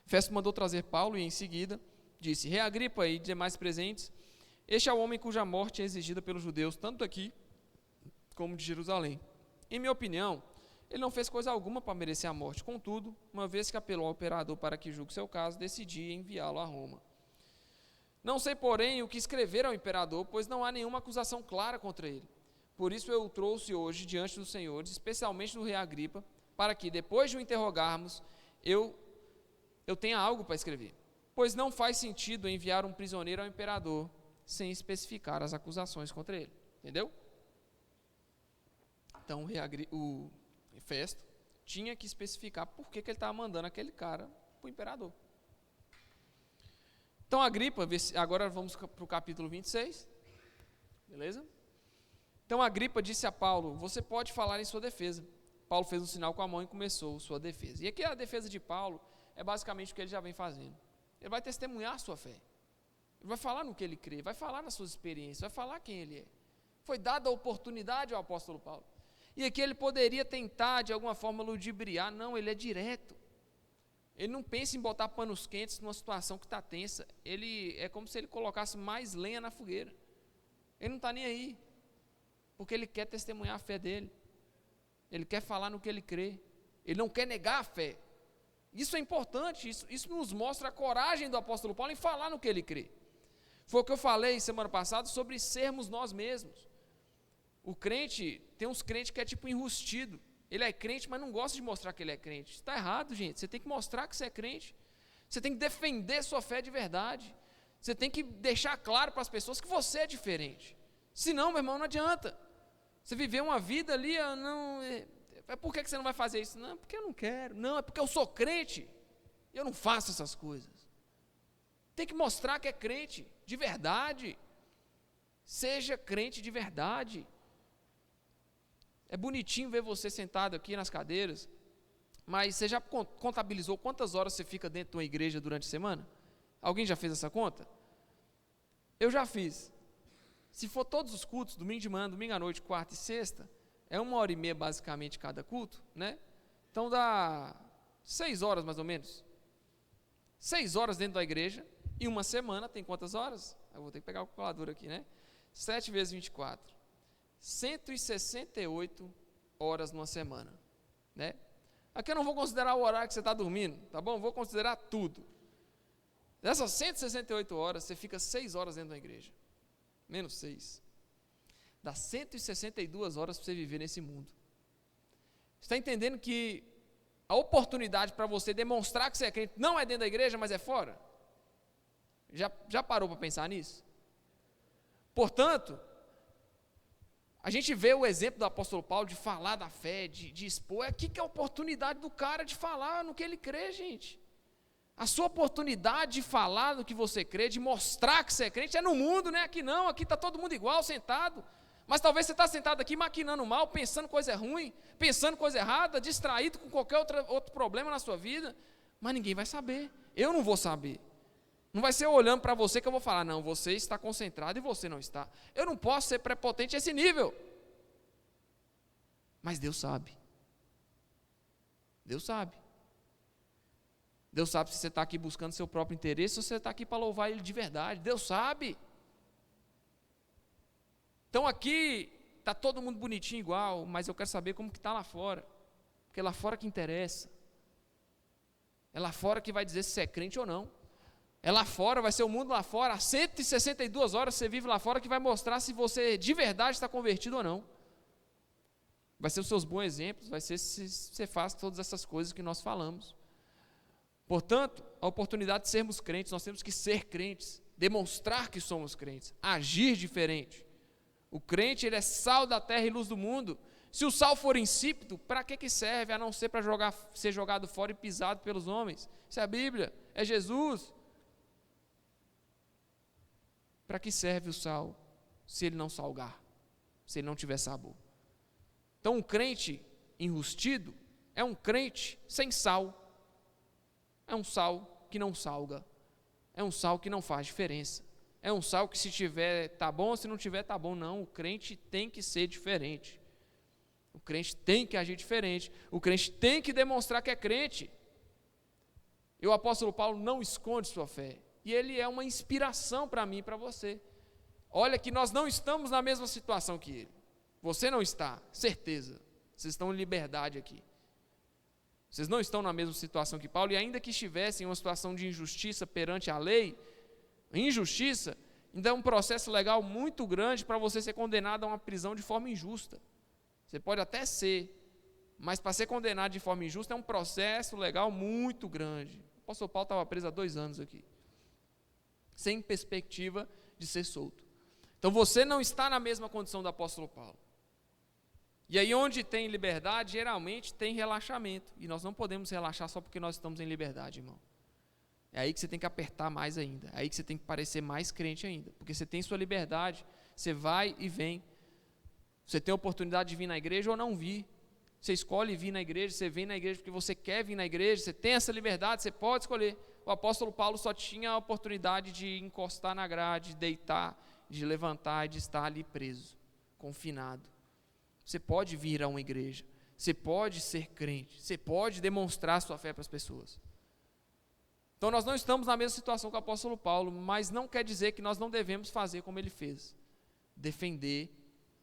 Festo mandou trazer Paulo e em seguida disse: Rei Agripa e demais presentes, este é o homem cuja morte é exigida pelos judeus, tanto aqui como de Jerusalém. Em minha opinião, ele não fez coisa alguma para merecer a morte. Contudo, uma vez que apelou ao imperador para que julgue seu caso, decidi enviá-lo a Roma. Não sei, porém, o que escrever ao imperador, pois não há nenhuma acusação clara contra ele. Por isso eu o trouxe hoje diante dos senhores, especialmente do rei Agripa, para que, depois de o interrogarmos, eu tenha algo para escrever. Pois não faz sentido enviar um prisioneiro ao imperador sem especificar as acusações contra ele. Entendeu? Então o Festo tinha que especificar por que ele estava mandando aquele cara para o imperador. Então Agripa, agora vamos para o capítulo 26, beleza? Então Agripa disse a Paulo: você pode falar em sua defesa. Paulo fez um sinal com a mão e começou sua defesa. E aqui a defesa de Paulo é basicamente o que ele já vem fazendo. Ele vai testemunhar a sua fé. Ele vai falar no que ele crê, vai falar nas suas experiências, vai falar quem ele é. Foi dada a oportunidade ao apóstolo Paulo. E aqui ele poderia tentar, de alguma forma, ludibriar. Não, ele é direto. Ele não pensa em botar panos quentes numa situação que está tensa. Ele é como se ele colocasse mais lenha na fogueira. Ele não está nem aí, porque ele quer testemunhar a fé dele. Ele quer falar no que ele crê. Ele não quer negar a fé. Isso é importante, isso nos mostra a coragem do apóstolo Paulo em falar no que ele crê. Foi o que eu falei semana passada sobre sermos nós mesmos. O crente, tem uns crentes que é tipo enrustido. Ele é crente, mas não gosta de mostrar que ele é crente. Isso está errado, gente. Você tem que mostrar que você é crente. Você tem que defender sua fé de verdade. Você tem que deixar claro para as pessoas que você é diferente. Senão, meu irmão, não adianta. Você viver uma vida ali, por que você não vai fazer isso? Não, porque eu não quero. Não, é porque eu sou crente. Eu não faço essas coisas. Tem que mostrar que é crente de verdade. Seja crente de verdade. É bonitinho ver você sentado aqui nas cadeiras, mas você já contabilizou quantas horas você fica dentro de uma igreja durante a semana? Alguém já fez essa conta? Eu já fiz. Se for todos os cultos, domingo de manhã, domingo à noite, quarta e sexta, é 1h30 basicamente cada culto, né? Então dá 6 horas mais ou menos. 6 horas dentro da igreja, e uma semana tem quantas horas? Eu vou ter que pegar a calculadora aqui, né? 7 vezes 24. 168 horas numa semana, né? Aqui eu não vou considerar o horário que você está dormindo, tá bom? Vou considerar tudo. Dessas 168 horas, você fica 6 horas dentro da igreja. Menos 6. Dá 162 horas para você viver nesse mundo. Você está entendendo que a oportunidade para você demonstrar que você é crente não é dentro da igreja, mas é fora? Já parou para pensar nisso? Portanto, a gente vê o exemplo do apóstolo Paulo de falar da fé, de expor. Aqui que é a oportunidade do cara de falar no que ele crê, gente. A sua oportunidade de falar no que você crê, de mostrar que você é crente, é no mundo, não é aqui não. Aqui está todo mundo igual, sentado. Mas talvez você está sentado aqui maquinando mal, pensando coisa ruim, pensando coisa errada, distraído com qualquer outro problema na sua vida. Mas ninguém vai saber. Eu não vou saber. Não vai ser eu olhando para você que eu vou falar, não, você está concentrado e você não está. Eu não posso ser prepotente a esse nível. Mas Deus sabe. Deus sabe. Deus sabe se você está aqui buscando seu próprio interesse ou se você está aqui para louvar Ele de verdade. Deus sabe. Então aqui está todo mundo bonitinho igual, mas eu quero saber como que está lá fora. Porque é lá fora que interessa. É lá fora que vai dizer se você é crente ou não. É lá fora, vai ser o mundo lá fora, há 162 horas você vive lá fora que vai mostrar se você de verdade está convertido ou não. Vai ser os seus bons exemplos, vai ser se você faz todas essas coisas que nós falamos. Portanto, a oportunidade de sermos crentes, nós temos que ser crentes, demonstrar que somos crentes, agir diferente. O crente, ele é sal da terra e luz do mundo. Se o sal for insípido, para que serve, a não ser para ser jogado fora e pisado pelos homens? Isso é a Bíblia, é Jesus. Para que serve o sal, se ele não salgar, se ele não tiver sabor? Então, um crente enrustido é um crente sem sal. É um sal que não salga. É um sal que não faz diferença. É um sal que se tiver tá bom, se não tiver tá bom. Não, o crente tem que ser diferente. O crente tem que agir diferente. O crente tem que demonstrar que é crente. E o apóstolo Paulo não esconde sua fé. E ele é uma inspiração para mim e para você. Olha que nós não estamos na mesma situação que ele. Você não está, certeza. Vocês estão em liberdade aqui. Vocês não estão na mesma situação que Paulo, e ainda que estivessem em uma situação de injustiça perante a lei, injustiça, ainda é um processo legal muito grande para você ser condenado a uma prisão de forma injusta. Você pode até ser, mas para ser condenado de forma injusta é um processo legal muito grande. O apóstolo Paulo estava preso há 2 anos aqui, sem perspectiva de ser solto. Então você não está na mesma condição do apóstolo Paulo. E aí onde tem liberdade, geralmente tem relaxamento. E nós não podemos relaxar só porque nós estamos em liberdade, irmão. É aí que você tem que apertar mais ainda. É aí que você tem que parecer mais crente ainda. Porque você tem sua liberdade, você vai e vem. Você tem a oportunidade de vir na igreja ou não vir. Você escolhe vir na igreja, você vem na igreja porque você quer vir na igreja, você tem essa liberdade, você pode escolher. O apóstolo Paulo só tinha a oportunidade de encostar na grade, de deitar, de levantar e de estar ali preso, confinado. Você pode vir a uma igreja, você pode ser crente, você pode demonstrar sua fé para as pessoas. Então nós não estamos na mesma situação que o apóstolo Paulo, mas não quer dizer que nós não devemos fazer como ele fez. Defender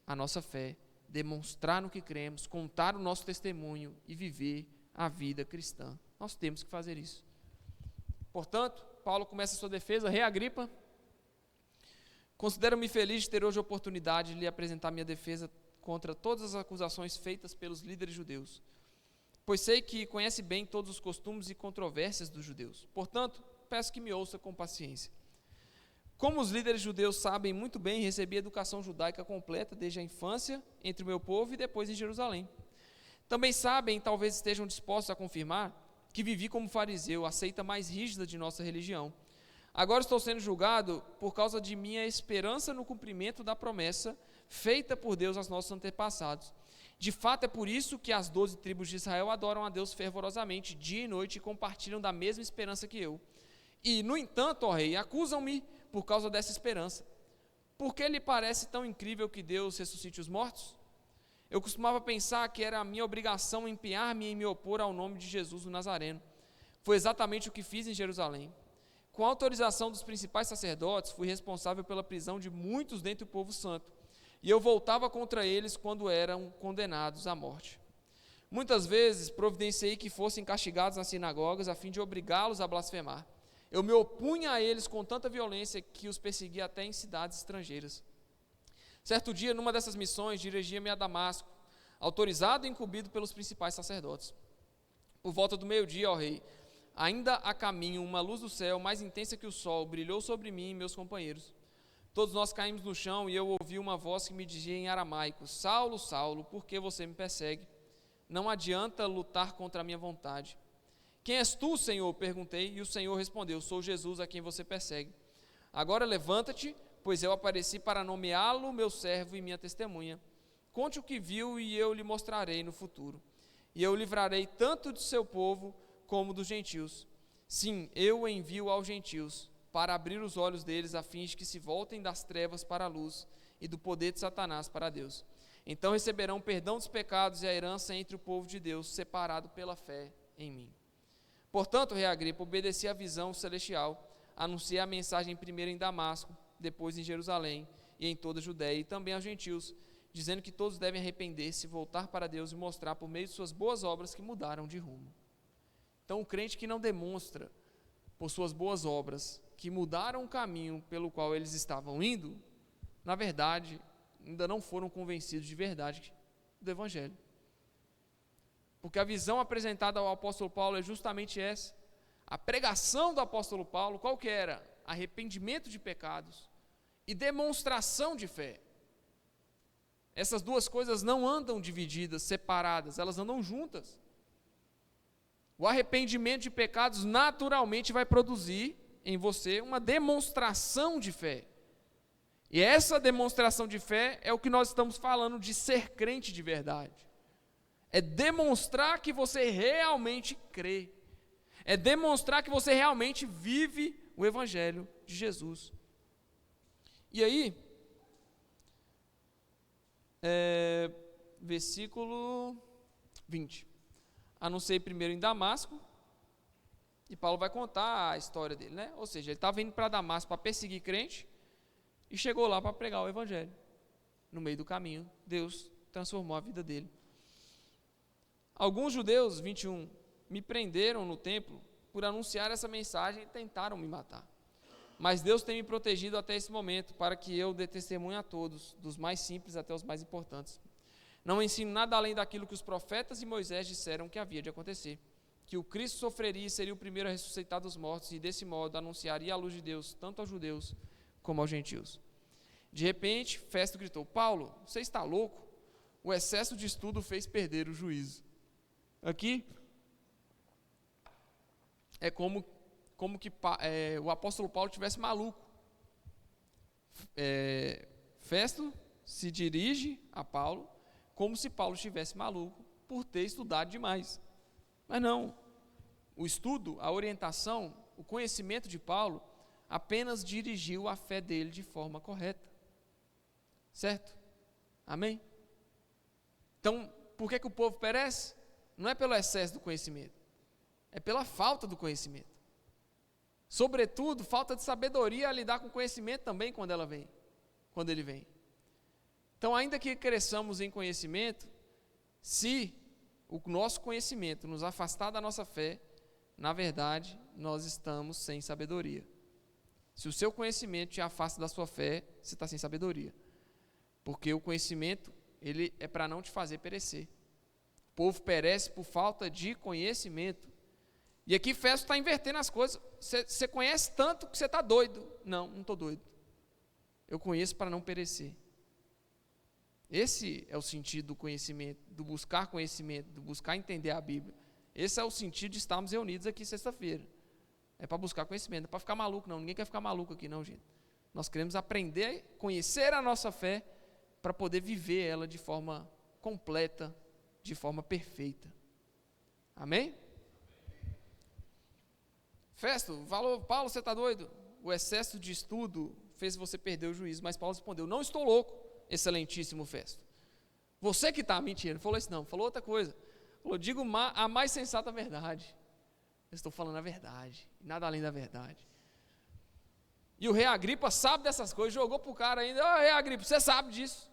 a nossa fé, demonstrar no que cremos, contar o nosso testemunho e viver a vida cristã. Nós temos que fazer isso. Portanto, Paulo começa a sua defesa. Rei Agripa, considero-me feliz de ter hoje a oportunidade de lhe apresentar minha defesa contra todas as acusações feitas pelos líderes judeus, pois sei que conhece bem todos os costumes e controvérsias dos judeus. Portanto, peço que me ouça com paciência. Como os líderes judeus sabem muito bem, recebi a educação judaica completa desde a infância entre o meu povo e depois em Jerusalém. Também sabem, talvez estejam dispostos a confirmar, que vivi como fariseu, a seita mais rígida de nossa religião. Agora estou sendo julgado por causa de minha esperança no cumprimento da promessa feita por Deus aos nossos antepassados. De fato, é por isso que as 12 tribos de Israel adoram a Deus fervorosamente, dia e noite, e compartilham da mesma esperança que eu. E, no entanto, ó rei, acusam-me por causa dessa esperança. Por que lhe parece tão incrível que Deus ressuscite os mortos? Eu costumava pensar que era a minha obrigação empenhar-me em me opor ao nome de Jesus o Nazareno. Foi exatamente o que fiz em Jerusalém. Com a autorização dos principais sacerdotes, fui responsável pela prisão de muitos dentre o povo santo, e eu voltava contra eles quando eram condenados à morte. Muitas vezes providenciei que fossem castigados nas sinagogas a fim de obrigá-los a blasfemar. Eu me opunha a eles com tanta violência que os perseguia até em cidades estrangeiras. Certo dia, numa dessas missões, dirigia-me a Damasco, autorizado e incumbido pelos principais sacerdotes. Por volta do meio-dia, ó rei, ainda a caminho, uma luz do céu, mais intensa que o sol, brilhou sobre mim e meus companheiros. Todos nós caímos no chão e eu ouvi uma voz que me dizia em aramaico: Saulo, Saulo, por que você me persegue? Não adianta lutar contra a minha vontade. Quem és tu, Senhor? Perguntei, e o Senhor respondeu: sou Jesus a quem você persegue. Agora levanta-te, pois eu apareci para nomeá-lo meu servo e minha testemunha. Conte o que viu e eu lhe mostrarei no futuro. E eu livrarei tanto do seu povo como dos gentios. Sim, eu o envio aos gentios, para abrir os olhos deles a fim de que se voltem das trevas para a luz e do poder de Satanás para Deus. Então receberão perdão dos pecados e a herança entre o povo de Deus, separado pela fé em mim. Portanto, rei Agripa, obedeci à visão celestial, anunciei a mensagem primeiro em Damasco, depois em Jerusalém e em toda a Judéia e também aos gentios, dizendo que todos devem arrepender-se, voltar para Deus e mostrar por meio de suas boas obras que mudaram de rumo. Então, o crente que não demonstra por suas boas obras que mudaram o caminho pelo qual eles estavam indo, na verdade, ainda não foram convencidos de verdade do Evangelho. Porque a visão apresentada ao apóstolo Paulo é justamente essa. A pregação do apóstolo Paulo, qual que era? Arrependimento de pecados e demonstração de fé. Essas duas coisas não andam divididas, separadas, elas andam juntas. O arrependimento de pecados naturalmente vai produzir em você uma demonstração de fé. E essa demonstração de fé é o que nós estamos falando de ser crente de verdade. É demonstrar que você realmente crê. É demonstrar que você realmente vive o Evangelho de Jesus. E aí, versículo 20. Anunciei primeiro em Damasco, e Paulo vai contar a história dele, né? Ou seja, ele estava indo para Damasco para perseguir crente, e chegou lá para pregar o Evangelho. No meio do caminho, Deus transformou a vida dele. Alguns judeus, 21, me prenderam no templo por anunciar essa mensagem e tentaram me matar. Mas Deus tem me protegido até esse momento, para que eu dê testemunho a todos, dos mais simples até os mais importantes. Não ensino nada além daquilo que os profetas e Moisés disseram que havia de acontecer, que o Cristo sofreria e seria o primeiro a ressuscitar dos mortos, e desse modo anunciaria a luz de Deus, tanto aos judeus como aos gentios. De repente, Festo gritou: Paulo, você está louco? O excesso de estudo fez perder o juízo. Aqui é como que o apóstolo Paulo estivesse maluco. Festo se dirige a Paulo como se Paulo estivesse maluco por ter estudado demais. Mas não, o estudo, a orientação, o conhecimento de Paulo apenas dirigiu a fé dele de forma correta. Certo? Amém? Então, por que o povo perece? Não é pelo excesso do conhecimento, é pela falta do conhecimento. Sobretudo, falta de sabedoria a lidar com o conhecimento também quando ele vem. Então, ainda que cresçamos em conhecimento, se o nosso conhecimento nos afastar da nossa fé, na verdade, nós estamos sem sabedoria. Se o seu conhecimento te afasta da sua fé, você está sem sabedoria. Porque o conhecimento, ele é para não te fazer perecer. O povo perece por falta de conhecimento. E aqui Festo está invertendo as coisas. Você conhece tanto que você está doido. Não estou doido. Eu conheço para não perecer. Esse é o sentido do conhecimento, do buscar entender a Bíblia. Esse é o sentido de estarmos reunidos aqui sexta-feira. É para buscar conhecimento, não é para ficar maluco não. Ninguém quer ficar maluco aqui não, gente. Nós queremos aprender, conhecer a nossa fé, para poder viver ela de forma completa, de forma perfeita. Amém? Festo, falou: Paulo, você está doido? o excesso de estudo fez você perder o juízo. Mas Paulo respondeu: não estou louco, excelentíssimo Festo. Você que está mentindo. Falou isso não, falou outra coisa. Falou: digo a mais sensata verdade. Eu estou falando a verdade, nada além da verdade. E o rei Agripa sabe dessas coisas, jogou para o cara ainda: rei Agripa, você sabe disso.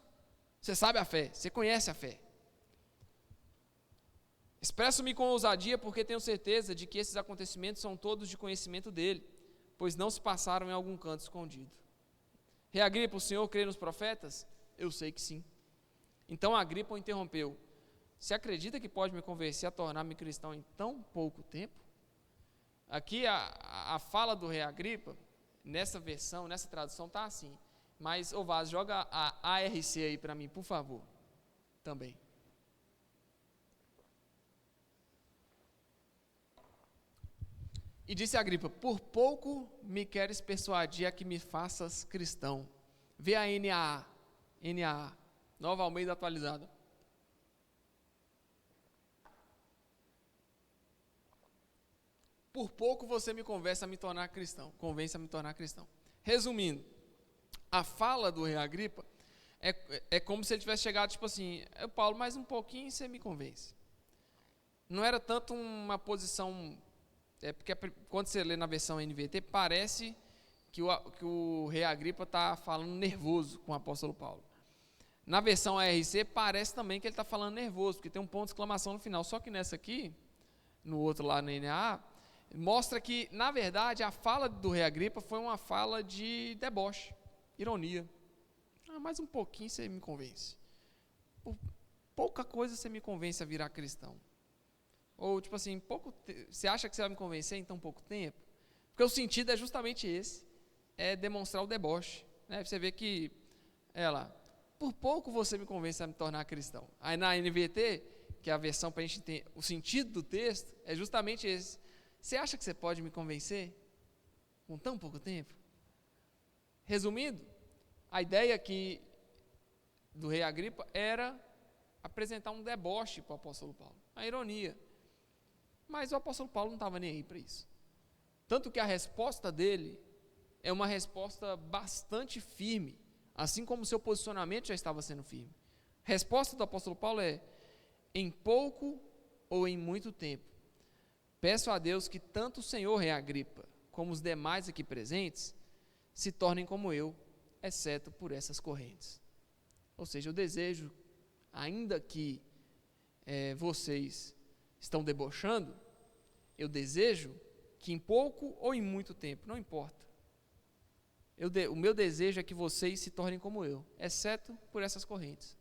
Você sabe a fé, você conhece a fé. Expresso-me com ousadia porque tenho certeza de que esses acontecimentos são todos de conhecimento dele, pois não se passaram em algum canto escondido. Rei Agripa, o senhor crê nos profetas? Eu sei que sim. Então Agripa o interrompeu: você acredita que pode me convencer a tornar-me cristão em tão pouco tempo? Aqui a fala do rei Agripa, nessa versão, nessa tradução, está assim. Mas, ô Vaz, joga a ARC aí para mim, por favor. Também. E disse a Agripa: por pouco me queres persuadir a que me faças cristão. Vê a NAA, Nova Almeida atualizada. Por pouco você me convence a me tornar cristão. Resumindo, a fala do rei Agripa é como se ele tivesse chegado, tipo assim: Paulo, mais um pouquinho e você me convence. Não era tanto uma posição, porque quando você lê na versão NVT, parece que o rei Agripa está falando nervoso com o apóstolo Paulo. Na versão ARC, parece também que ele está falando nervoso, porque tem um ponto de exclamação no final. Só que nessa aqui, no outro lá no NAA, mostra que, na verdade, a fala do rei Agripa foi uma fala de deboche, ironia. Mais um pouquinho você me convence. Por pouca coisa você me convence a virar cristão. Ou, tipo assim, você acha que você vai me convencer em tão pouco tempo? Porque o sentido é justamente esse, é demonstrar o deboche. Né? Você vê que, por pouco você me convence a me tornar cristão. Aí na NVT, que é a versão para a gente ter o sentido do texto, é justamente esse. Você acha que você pode me convencer com tão pouco tempo? Resumindo, a ideia aqui do rei Agripa era apresentar um deboche para o apóstolo Paulo, a ironia. Mas o apóstolo Paulo não estava nem aí para isso. Tanto que a resposta dele é uma resposta bastante firme, assim como o seu posicionamento já estava sendo firme. A resposta do apóstolo Paulo é: em pouco ou em muito tempo, peço a Deus que tanto o senhor rei Agripa, como os demais aqui presentes, se tornem como eu, exceto por essas correntes. Ou seja, eu desejo, ainda que vocês estão debochando, eu desejo que em pouco ou em muito tempo, não importa, o meu desejo é que vocês se tornem como eu, exceto por essas correntes.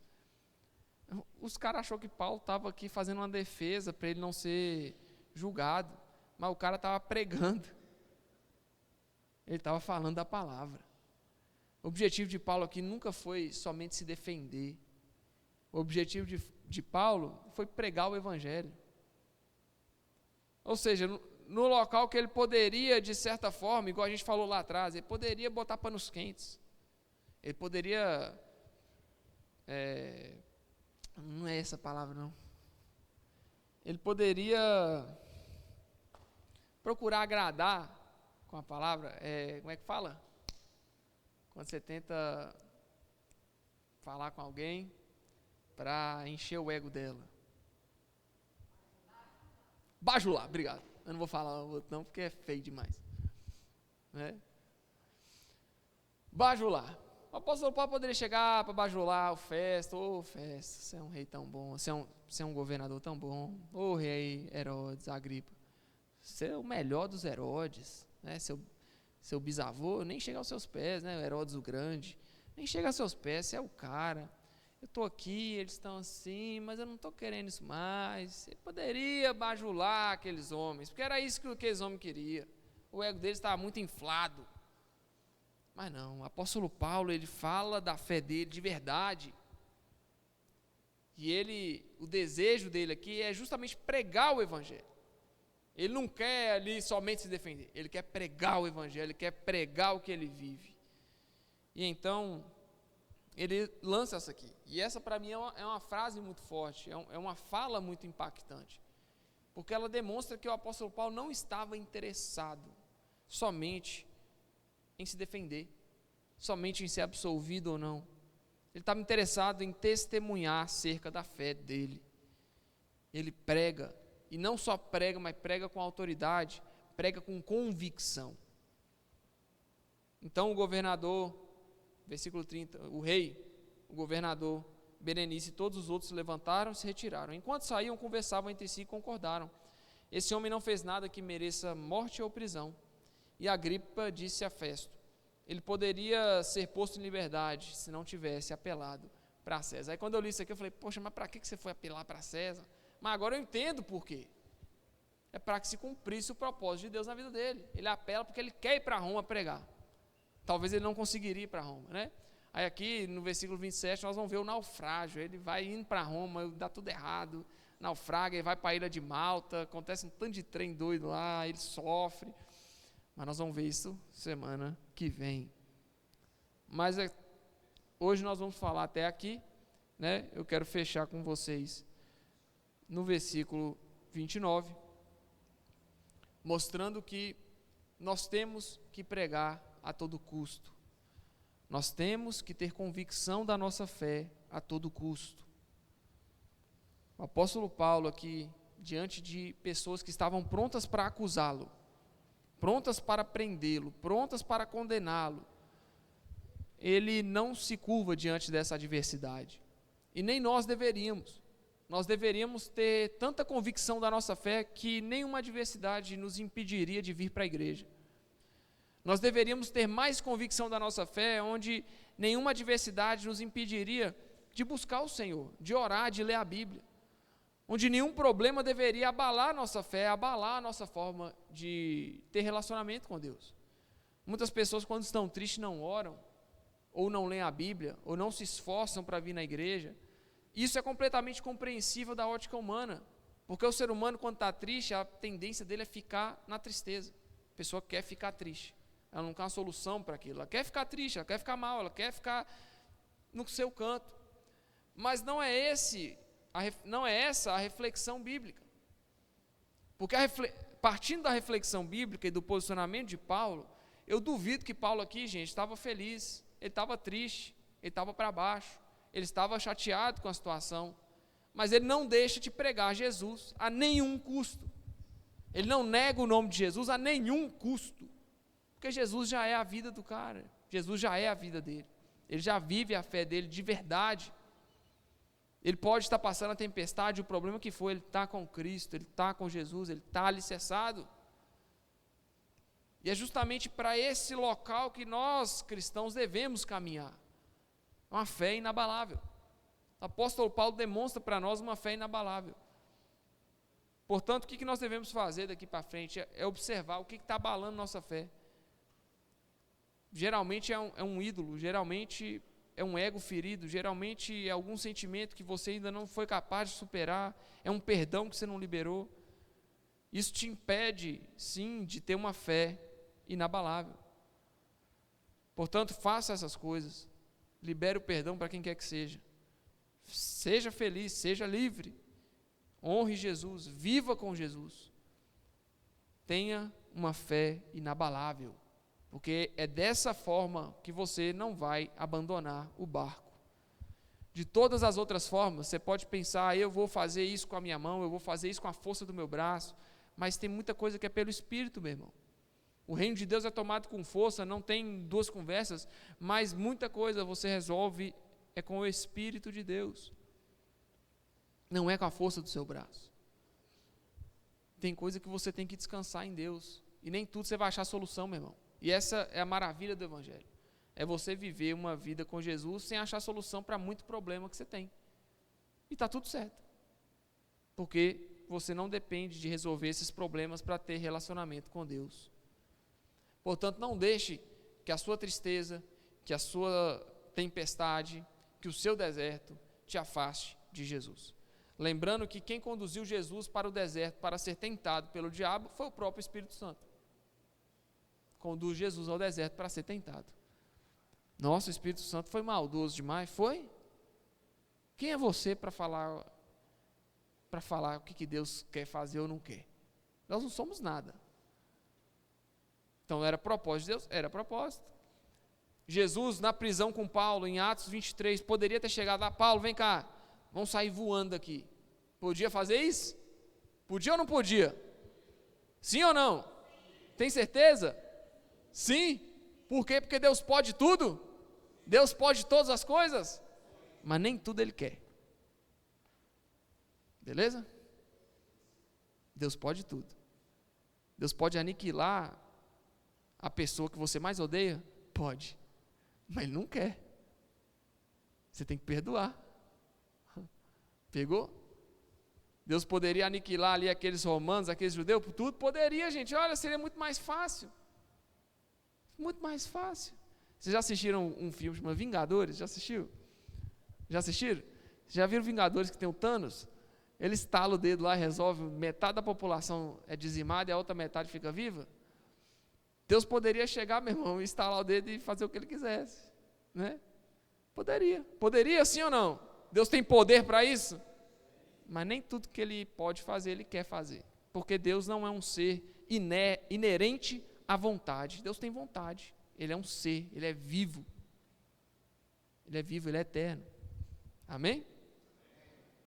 Os caras achou que Paulo estava aqui fazendo uma defesa para ele não ser julgado, mas o cara estava pregando, ele estava falando da palavra. O objetivo de Paulo aqui nunca foi somente se defender. O objetivo de Paulo foi pregar o evangelho. Ou seja, no local que ele poderia, de certa forma, igual a gente falou lá atrás, ele poderia botar panos quentes. Ele poderia, não é essa palavra não. Ele poderia procurar agradar com a palavra, como é que fala? Quando você tenta falar com alguém para encher o ego dela. Bajular, obrigado. Eu não vou falar o outro não, porque é feio demais. Né? Bajular. O apóstolo Paulo poderia chegar para bajular o Festo. Festo, você é um rei tão bom, você é um governador tão bom. Rei Herodes, Agripa, você é o melhor dos Herodes, né? Seu bisavô nem chega aos seus pés, né? Herodes o Grande, nem chega aos seus pés, você é o cara. Eu estou aqui, eles estão assim, mas eu não estou querendo isso mais. Ele poderia bajular aqueles homens, porque era isso que aqueles homens queriam. O ego deles estava muito inflado. Mas não, o apóstolo Paulo, ele fala da fé dele de verdade. E o desejo dele aqui é justamente pregar o evangelho. Ele não quer ali somente se defender, ele quer pregar o evangelho, ele quer pregar o que ele vive. E então, ele lança essa aqui. E essa para mim é uma frase muito forte, é uma fala muito impactante. Porque ela demonstra que o apóstolo Paulo não estava interessado somente em se defender, somente em ser absolvido ou não. Ele estava interessado em testemunhar acerca da fé dele. Ele prega, e não só prega, mas prega com autoridade, prega com convicção. Então o governador, versículo 30, o rei, o governador, Berenice e todos os outros se levantaram e se retiraram. Enquanto saíam, conversavam entre si e concordaram: esse homem não fez nada que mereça morte ou prisão. E Agripa disse a Festo: ele poderia ser posto em liberdade se não tivesse apelado para César. Aí quando eu li isso aqui, eu falei: poxa, mas para que você foi apelar para César? Mas agora eu entendo por quê. É para que se cumprisse o propósito de Deus na vida dele. Ele apela porque ele quer ir para Roma pregar. Talvez ele não conseguiria ir para Roma, né? Aí aqui no versículo 27 nós vamos ver o naufrágio. Ele vai indo para Roma, dá tudo errado, naufraga, ele vai para a ilha de Malta, acontece um tanto de trem doido lá, ele sofre. Mas nós vamos ver isso semana que vem. Mas hoje nós vamos falar até aqui, né? Eu quero fechar com vocês no versículo 29, mostrando que nós temos que pregar a todo custo. Nós temos que ter convicção da nossa fé a todo custo. O apóstolo Paulo aqui, diante de pessoas que estavam prontas para acusá-lo, prontas para prendê-lo, prontas para condená-lo, ele não se curva diante dessa adversidade. E nem nós deveríamos. Nós deveríamos ter tanta convicção da nossa fé que nenhuma adversidade nos impediria de vir para a igreja. Nós deveríamos ter mais convicção da nossa fé, onde nenhuma adversidade nos impediria de buscar o Senhor, de orar, de ler a Bíblia. Onde nenhum problema deveria abalar a nossa fé, abalar a nossa forma de ter relacionamento com Deus. Muitas pessoas, quando estão tristes, não oram, ou não leem a Bíblia, ou não se esforçam para vir na igreja. Isso é completamente compreensível da ótica humana, porque o ser humano, quando está triste, a tendência dele é ficar na tristeza. A pessoa quer ficar triste, ela não quer uma solução para aquilo, ela quer ficar triste, ela quer ficar mal, ela quer ficar no seu canto. Mas não é essa a reflexão bíblica. Porque partindo da reflexão bíblica e do posicionamento de Paulo, eu duvido que Paulo aqui, gente, estava feliz, ele estava triste, ele estava para baixo, ele estava chateado com a situação, mas ele não deixa de pregar Jesus a nenhum custo. Ele não nega o nome de Jesus a nenhum custo, porque Jesus já é a vida do cara, Jesus já é a vida dele, ele já vive a fé dele de verdade. Ele pode estar passando a tempestade, o problema que for, ele está com Cristo, ele está com Jesus, ele está alicerçado. E é justamente para esse local que nós, cristãos, devemos caminhar. Uma fé inabalável. O apóstolo Paulo demonstra para nós uma fé inabalável. Portanto, o que nós devemos fazer daqui para frente é observar o que está abalando nossa fé. Geralmente é um ídolo, geralmente é um ego ferido, geralmente é algum sentimento que você ainda não foi capaz de superar, é um perdão que você não liberou. Isso te impede, sim, de ter uma fé inabalável. Portanto, faça essas coisas, libere o perdão para quem quer que seja. Seja feliz, seja livre, honre Jesus, viva com Jesus. Tenha uma fé inabalável. Porque é dessa forma que você não vai abandonar o barco. De todas as outras formas, você pode pensar: eu vou fazer isso com a minha mão, eu vou fazer isso com a força do meu braço, mas tem muita coisa que é pelo Espírito, meu irmão. O reino de Deus é tomado com força, não tem duas conversas, mas muita coisa você resolve é com o Espírito de Deus, não é com a força do seu braço. Tem coisa que você tem que descansar em Deus, e nem tudo você vai achar solução, meu irmão. E essa é a maravilha do Evangelho, é você viver uma vida com Jesus sem achar solução para muito problema que você tem, e está tudo certo, porque você não depende de resolver esses problemas para ter relacionamento com Deus. Portanto, não deixe que a sua tristeza, que a sua tempestade, que o seu deserto te afaste de Jesus. Lembrando que quem conduziu Jesus para o deserto para ser tentado pelo diabo foi o próprio Espírito Santo. Conduz Jesus ao deserto para ser tentado. Nossa, o Espírito Santo foi maldoso demais, foi? Quem é você para falar o que Deus quer fazer ou não quer? Nós não somos nada. Então era propósito de Deus? Era propósito. Jesus, na prisão com Paulo, em Atos 23, poderia ter chegado lá: Paulo, vem cá, vamos sair voando daqui. Podia fazer isso? Podia ou não podia? Sim ou não? Tem certeza? Sim. Por quê? Porque Deus pode tudo. Deus pode todas as coisas, mas nem tudo Ele quer. Beleza? Deus pode tudo. Deus pode aniquilar a pessoa que você mais odeia? Pode. Mas Ele não quer. Você tem que perdoar. Pegou? Deus poderia aniquilar ali aqueles romanos, aqueles judeus, tudo? Poderia, gente. Olha, seria muito mais fácil. Muito mais fácil. Vocês já assistiram um filme chamado Vingadores? Já assistiu? Já assistiram? Já viram Vingadores que tem o Thanos? Ele estala o dedo lá e resolve, metade da população é dizimada e a outra metade fica viva? Deus poderia chegar, meu irmão, estalar o dedo e fazer o que Ele quisesse, né? Poderia. Poderia, sim ou não? Deus tem poder para isso? Mas nem tudo que Ele pode fazer, Ele quer fazer. Porque Deus não é um ser inerente à vontade. Deus tem vontade. Ele é um ser, Ele é vivo. Ele é vivo, Ele é eterno. Amém?